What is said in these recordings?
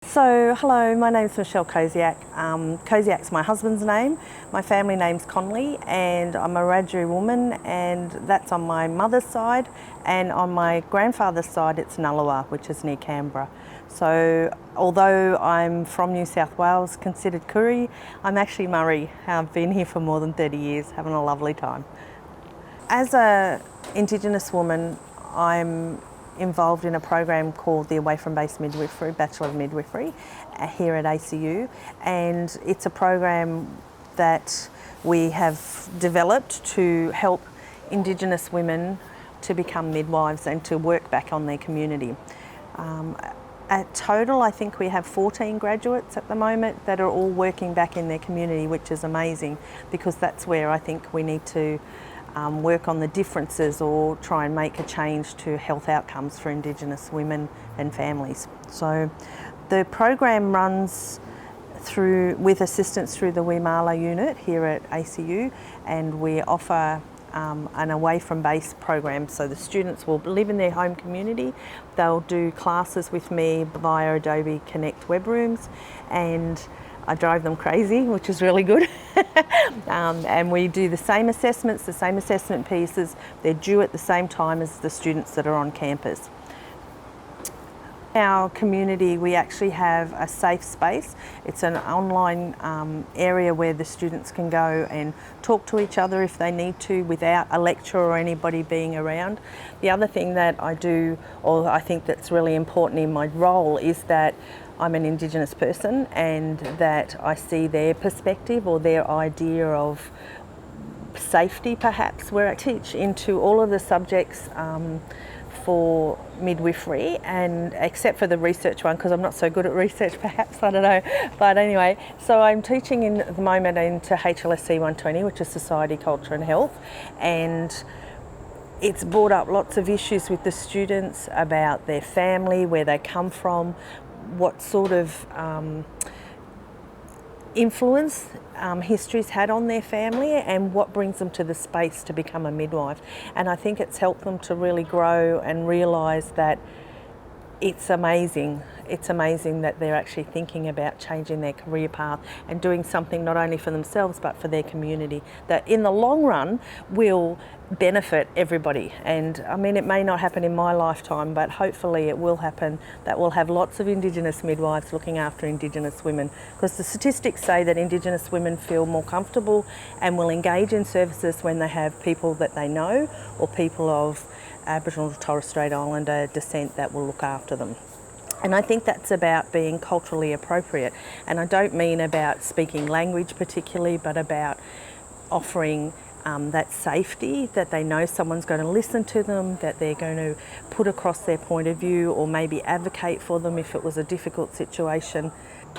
So, hello, my name's Michelle Koziak. Koziak's my husband's name. My family name's Conley, and I'm a Wiradjuri woman, and that's on my mother's side. And on my grandfather's side, it's Nullawa, which is near Canberra. So, although I'm from New South Wales, considered Koori, I'm actually Murray. I've been here for more than 30 years, having a lovely time. As a Indigenous woman, I'm involved in a program called the Away From Base Midwifery, Bachelor of Midwifery, here at ACU, and it's a program that we have developed to help Indigenous women to become midwives and to work back on their community. At total, I think we have 14 graduates at the moment that are all working back in their community, which is amazing, because that's where I think we need to work on the differences or try and make a change to health outcomes for Indigenous women and families. So the program runs through with assistance through the Wimala unit here at ACU, and we offer an away from base program, so the students will live in their home community. They'll do classes with me via Adobe Connect web rooms, and I drive them crazy, which is really good. And we do the same assessments, the same assessment pieces. They're due at the same time as the students that are on campus. Our community, we actually have a safe space. It's an online area where the students can go and talk to each other if they need to without a lecturer or anybody being around. The other thing that I do, or I think that's really important in my role, is that I'm an Indigenous person and that I see their perspective or their idea of safety perhaps, where I teach into all of the subjects for midwifery, and except for the research one, because I'm not so good at research perhaps, I don't know. But anyway, so I'm teaching in the moment into HLSC 120, which is Society, Culture and Health, and it's brought up lots of issues with the students about their family, where they come from, what sort of influence history's had on their family, and what brings them to the space to become a midwife. And I think it's helped them to really grow and realise that it's amazing. It's amazing that they're actually thinking about changing their career path and doing something not only for themselves but for their community that in the long run will benefit everybody. And I mean, it may not happen in my lifetime, but hopefully it will happen, that we'll have lots of Indigenous midwives looking after Indigenous women, because the statistics say that Indigenous women feel more comfortable and will engage in services when they have people that they know or people of Aboriginal and Torres Strait Islander descent that will look after them. And I think that's about being culturally appropriate. And I don't mean about speaking language particularly, but about offering that safety, that they know someone's going to listen to them, that they're going to put across their point of view or maybe advocate for them if it was a difficult situation.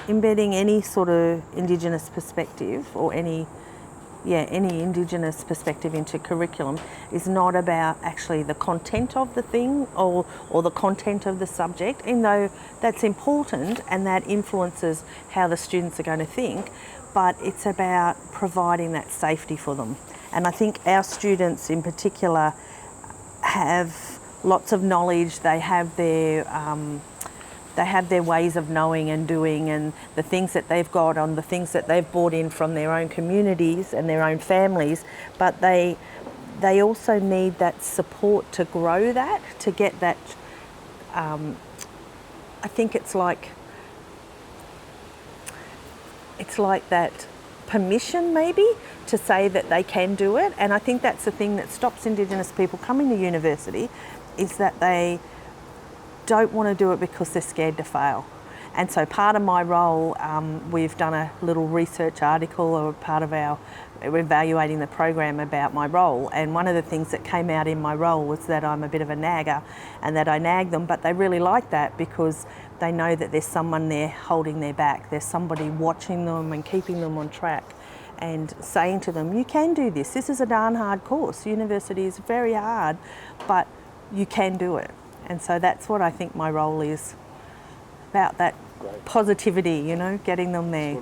Embedding any sort of Indigenous perspective or any Indigenous perspective into curriculum is not about actually the content of the thing or the content of the subject, even though that's important and that influences how the students are going to think, but it's about providing that safety for them. And I think our students in particular have lots of knowledge. They have their ways of knowing and doing, and the things that they've got on, the things that they've brought in from their own communities and their own families, but they also need that support to grow that, to get that, I think it's like that permission maybe to say that they can do it. And I think that's the thing that stops Indigenous people coming to university, is that they don't want to do it because they're scared to fail. And so part of my role, we've done a little research article or part of our evaluating the program about my role, and one of the things that came out in my role was that I'm a bit of a nagger and that I nag them, but they really like that because they know that there's someone there holding their back, there's somebody watching them and keeping them on track and saying to them, you can do this is a darn hard course, university is very hard, but you can do it. And so that's what I think my role is, about that positivity, getting them there.